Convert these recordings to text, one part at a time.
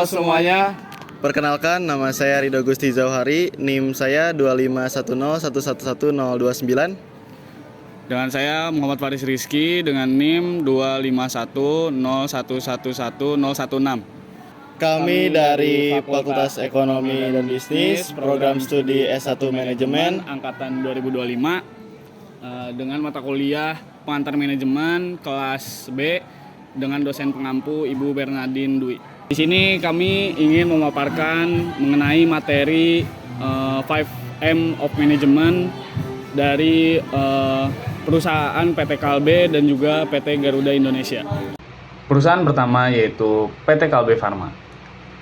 Halo semuanya. Perkenalkan, nama saya Ridho Gusti Zauhari, NIM saya 25101111029. Dengan saya Muhammad Faris Rizky dengan NIM 25101111016. Kami dari Fakultas Ekonomi dan Bisnis, Program Studi S1 Manajemen, Angkatan 2025, dengan mata kuliah Pengantar Manajemen kelas B dengan dosen pengampu Ibu Bernardine Dwi. Di sini kami ingin memaparkan mengenai materi 5M of Management dari perusahaan PT Kalbe dan juga PT Garuda Indonesia. Perusahaan pertama yaitu PT Kalbe Farma.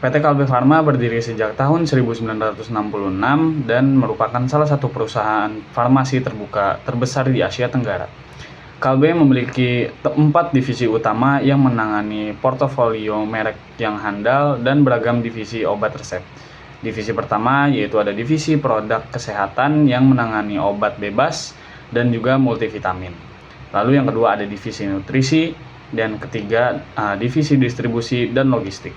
PT Kalbe Farma berdiri sejak tahun 1966 dan merupakan salah satu perusahaan farmasi terbuka terbesar di Asia Tenggara. Kalbe memiliki 4 divisi utama yang menangani portofolio merek yang handal dan beragam divisi obat resep. Divisi pertama yaitu ada divisi produk kesehatan yang menangani obat bebas dan juga multivitamin. Lalu yang kedua ada divisi nutrisi dan ketiga divisi distribusi dan logistik.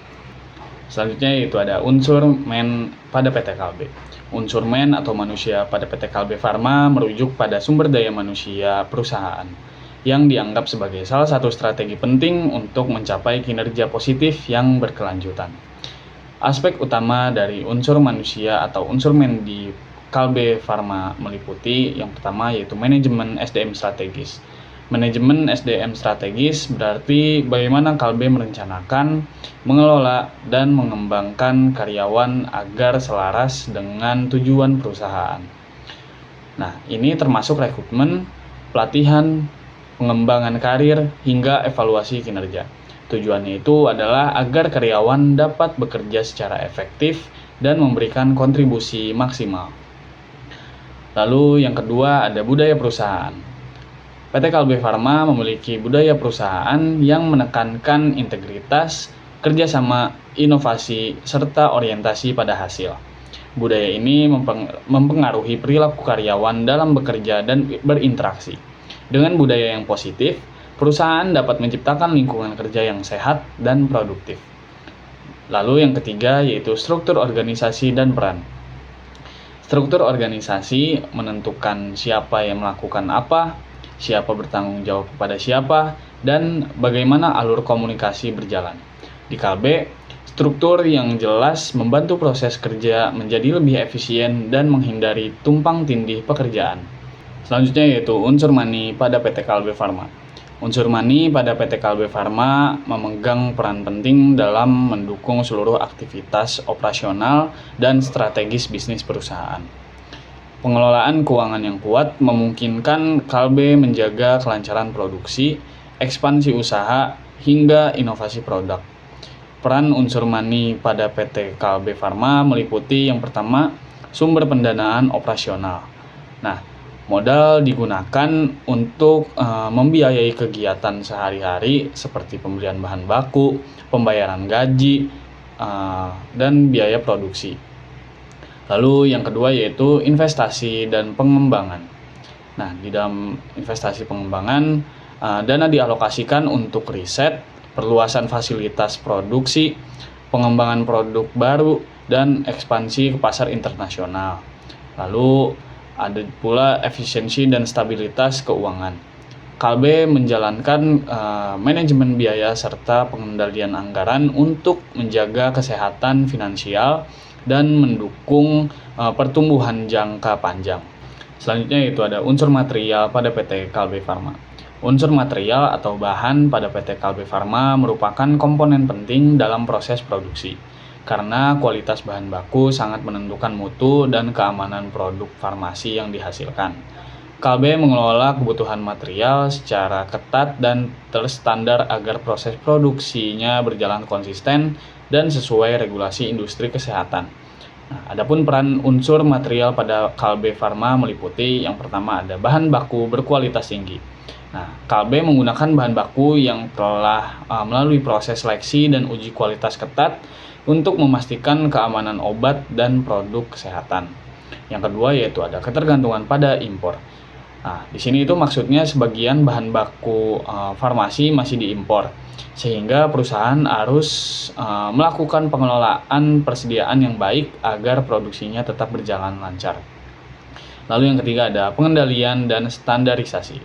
Selanjutnya yaitu ada unsur men pada PT Kalbe. Unsur men atau manusia pada PT Kalbe Farma merujuk pada sumber daya manusia perusahaan yang dianggap sebagai salah satu strategi penting untuk mencapai kinerja positif yang berkelanjutan. Aspek utama dari unsur manusia atau unsur men di Kalbe Farma meliputi yang pertama yaitu manajemen SDM strategis. Manajemen SDM strategis berarti bagaimana Kalbe merencanakan, mengelola, dan mengembangkan karyawan agar selaras dengan tujuan perusahaan. Nah, ini termasuk rekrutmen, pelatihan, pengembangan karir, hingga evaluasi kinerja. Tujuannya itu adalah agar karyawan dapat bekerja secara efektif dan memberikan kontribusi maksimal. Lalu yang kedua ada budaya perusahaan. PT Kalbe Farma memiliki budaya perusahaan yang menekankan integritas, kerjasama, inovasi, serta orientasi pada hasil. Budaya ini mempengaruhi perilaku karyawan dalam bekerja dan berinteraksi. Dengan budaya yang positif, perusahaan dapat menciptakan lingkungan kerja yang sehat dan produktif. Lalu yang ketiga yaitu struktur organisasi dan peran. Struktur organisasi menentukan siapa yang melakukan apa, siapa bertanggung jawab kepada siapa, dan bagaimana alur komunikasi berjalan. Di Kalbe, struktur yang jelas membantu proses kerja menjadi lebih efisien dan menghindari tumpang tindih pekerjaan. Selanjutnya yaitu unsur money pada PT Kalbe Farma. Unsur money pada PT Kalbe Farma memegang peran penting dalam mendukung seluruh aktivitas operasional dan strategis bisnis perusahaan. Pengelolaan keuangan yang kuat memungkinkan Kalbe menjaga kelancaran produksi, ekspansi usaha, hingga inovasi produk. Peran unsur money pada PT Kalbe Farma meliputi yang pertama, sumber pendanaan operasional. Nah, modal digunakan untuk membiayai kegiatan sehari-hari seperti pembelian bahan baku, pembayaran gaji, dan biaya produksi. Lalu yang kedua yaitu investasi dan pengembangan. Nah, di dalam investasi pengembangan, dana dialokasikan untuk riset, perluasan fasilitas produksi, pengembangan produk baru, dan ekspansi ke pasar internasional. Lalu ada pula efisiensi dan stabilitas keuangan. Kalbe menjalankan manajemen biaya serta pengendalian anggaran untuk menjaga kesehatan finansial dan mendukung pertumbuhan jangka panjang. Selanjutnya yaitu ada unsur material pada PT Kalbe Farma. Unsur material atau bahan pada PT Kalbe Farma merupakan komponen penting dalam proses produksi, karena kualitas bahan baku sangat menentukan mutu dan keamanan produk farmasi yang dihasilkan. Kalbe mengelola kebutuhan material secara ketat dan terstandar agar proses produksinya berjalan konsisten dan sesuai regulasi industri kesehatan. Nah, adapun peran unsur material pada Kalbe Farma meliputi yang pertama ada bahan baku berkualitas tinggi. Nah, Kalbe menggunakan bahan baku yang telah melalui proses seleksi dan uji kualitas ketat untuk memastikan keamanan obat dan produk kesehatan. Yang kedua yaitu ada ketergantungan pada impor. Nah, di sini itu maksudnya sebagian bahan baku farmasi masih diimpor. Sehingga perusahaan harus melakukan pengelolaan persediaan yang baik agar produksinya tetap berjalan lancar. Lalu yang ketiga ada pengendalian dan standarisasi.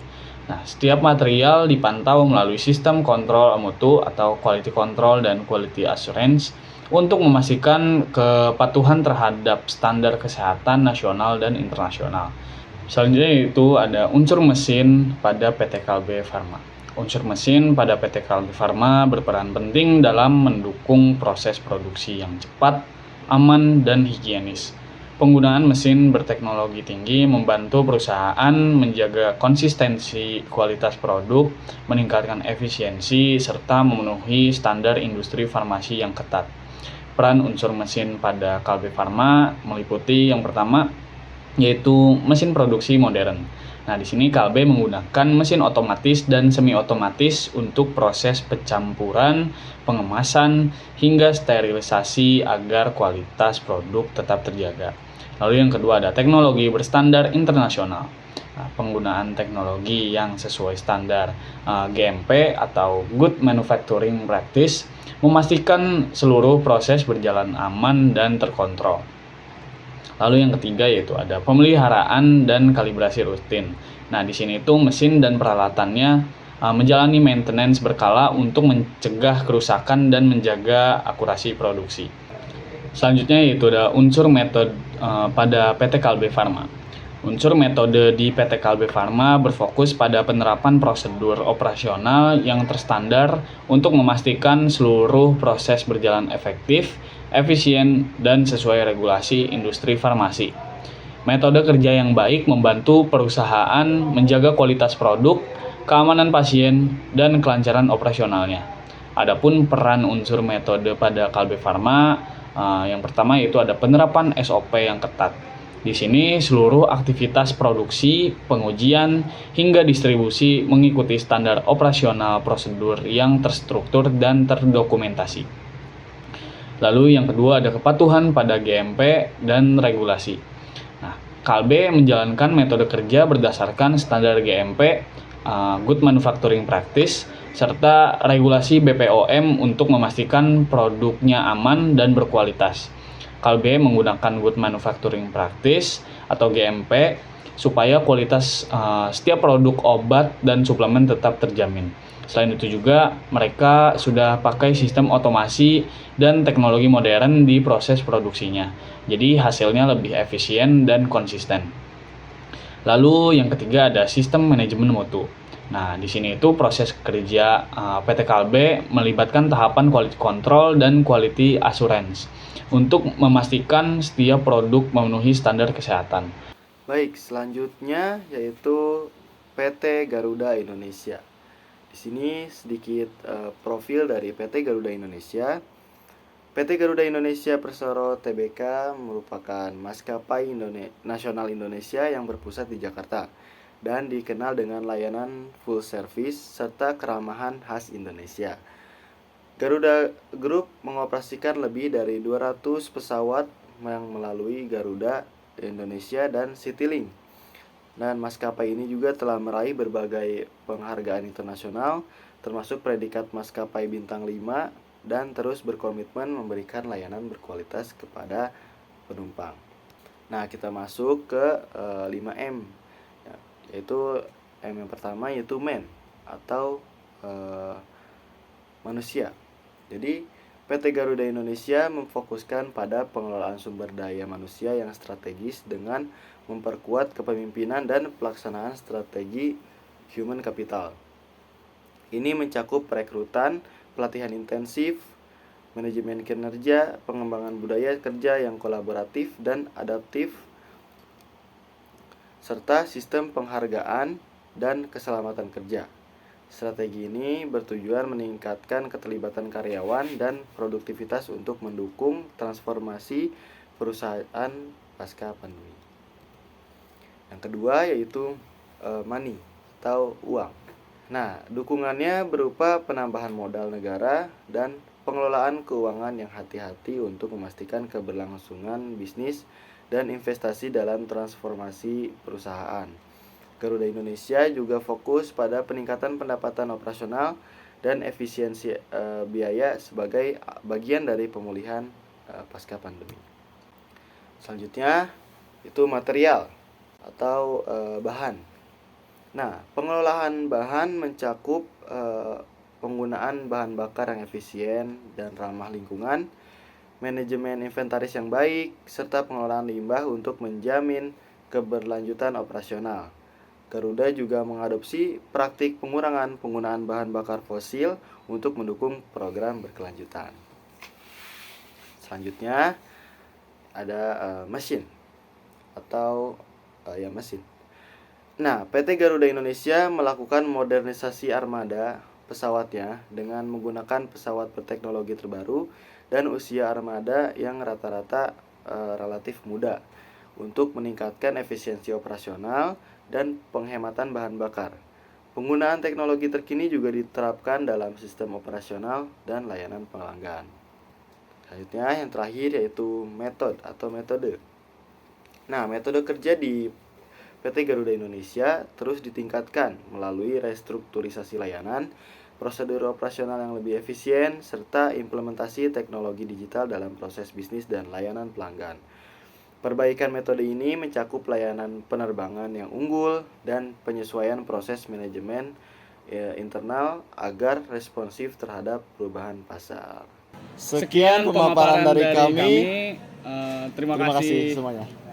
Nah, setiap material dipantau melalui sistem kontrol mutu atau quality control dan quality assurance untuk memastikan kepatuhan terhadap standar kesehatan nasional dan internasional. Selanjutnya itu ada unsur mesin pada PT Kalbe Farma. Unsur mesin pada PT Kalbe Farma berperan penting dalam mendukung proses produksi yang cepat, aman, dan higienis. Penggunaan mesin berteknologi tinggi membantu perusahaan menjaga konsistensi kualitas produk, meningkatkan efisiensi, serta memenuhi standar industri farmasi yang ketat. Peran unsur mesin pada Kalbe Farma meliputi yang pertama, yaitu mesin produksi modern. Nah, di sini Kalbe menggunakan mesin otomatis dan semi otomatis untuk proses pencampuran, pengemasan, hingga sterilisasi agar kualitas produk tetap terjaga. Lalu yang kedua ada teknologi berstandar internasional. Nah, penggunaan teknologi yang sesuai standar GMP atau Good Manufacturing Practice memastikan seluruh proses berjalan aman dan terkontrol. Lalu yang ketiga yaitu ada pemeliharaan dan kalibrasi rutin. Nah, di sini itu mesin dan peralatannya menjalani maintenance berkala untuk mencegah kerusakan dan menjaga akurasi produksi. Selanjutnya yaitu ada unsur metode pada PT Kalbe Farma. Unsur metode di PT Kalbe Farma berfokus pada penerapan prosedur operasional yang terstandar untuk memastikan seluruh proses berjalan efektif, efisien, dan sesuai regulasi industri farmasi. Metode kerja yang baik membantu perusahaan menjaga kualitas produk, keamanan pasien, dan kelancaran operasionalnya. Adapun peran unsur metode pada Kalbe Farma, yang pertama yaitu ada penerapan SOP yang ketat. Di sini seluruh aktivitas produksi, pengujian, hingga distribusi mengikuti standar operasional prosedur yang terstruktur dan terdokumentasi. Lalu yang kedua ada kepatuhan pada GMP dan regulasi. Nah, Kalbe menjalankan metode kerja berdasarkan standar GMP, Good Manufacturing Practice, serta regulasi BPOM untuk memastikan produknya aman dan berkualitas. Kalbe menggunakan Good Manufacturing Practice atau GMP supaya kualitas setiap produk obat dan suplemen tetap terjamin. Selain itu juga mereka sudah pakai sistem otomasi dan teknologi modern di proses produksinya. Jadi hasilnya lebih efisien dan konsisten. Lalu yang ketiga ada sistem manajemen mutu. Nah, di sini itu proses kerja PT Kalbe melibatkan tahapan quality control dan quality assurance untuk memastikan setiap produk memenuhi standar kesehatan. Baik, selanjutnya yaitu PT Garuda Indonesia. Di sini sedikit profil dari PT Garuda Indonesia. PT Garuda Indonesia Persero Tbk merupakan maskapai nasional Indonesia yang berpusat di Jakarta dan dikenal dengan layanan full service serta keramahan khas Indonesia. Garuda Group mengoperasikan lebih dari 200 pesawat yang melalui Garuda Indonesia dan Citylink. Dan maskapai ini juga telah meraih berbagai penghargaan internasional, termasuk predikat maskapai bintang 5 dan terus berkomitmen memberikan layanan berkualitas kepada penumpang. Nah, kita masuk ke 5M, yaitu M yang pertama yaitu man atau manusia. Jadi PT Garuda Indonesia memfokuskan pada pengelolaan sumber daya manusia yang strategis dengan memperkuat kepemimpinan dan pelaksanaan strategi human capital. Ini mencakup perekrutan, pelatihan intensif, manajemen kinerja, pengembangan budaya kerja yang kolaboratif dan adaptif, serta sistem penghargaan dan keselamatan kerja. Strategi ini bertujuan meningkatkan keterlibatan karyawan dan produktivitas untuk mendukung transformasi perusahaan pasca pandemi. Yang kedua yaitu money atau uang. Nah, dukungannya berupa penambahan modal negara dan pengelolaan keuangan yang hati-hati untuk memastikan keberlangsungan bisnis dan investasi dalam transformasi perusahaan. Garuda Indonesia juga fokus pada peningkatan pendapatan operasional dan efisiensi biaya sebagai bagian dari pemulihan pasca pandemi. Selanjutnya itu material atau bahan. Nah, pengelolaan bahan mencakup penggunaan bahan bakar yang efisien dan ramah lingkungan, manajemen inventaris yang baik, serta pengelolaan limbah untuk menjamin keberlanjutan operasional. Garuda juga mengadopsi praktik pengurangan penggunaan bahan bakar fosil untuk mendukung program berkelanjutan. Selanjutnya ada mesin atau mesin. Nah, PT Garuda Indonesia melakukan modernisasi armada pesawatnya dengan menggunakan pesawat berteknologi terbaru dan usia armada yang rata-rata relatif muda untuk meningkatkan efisiensi operasional dan penghematan bahan bakar. Penggunaan teknologi terkini juga diterapkan dalam sistem operasional dan layanan pelanggan. Selanjutnya yang terakhir yaitu metode. Nah, metode kerja di PT Garuda Indonesia terus ditingkatkan melalui restrukturisasi layanan, prosedur operasional yang lebih efisien, serta implementasi teknologi digital dalam proses bisnis dan layanan pelanggan. Perbaikan metode ini mencakup layanan penerbangan yang unggul dan penyesuaian proses manajemen internal agar responsif terhadap perubahan pasar. Sekian pemaparan dari kami. Terima Terima kasih kasih semuanya.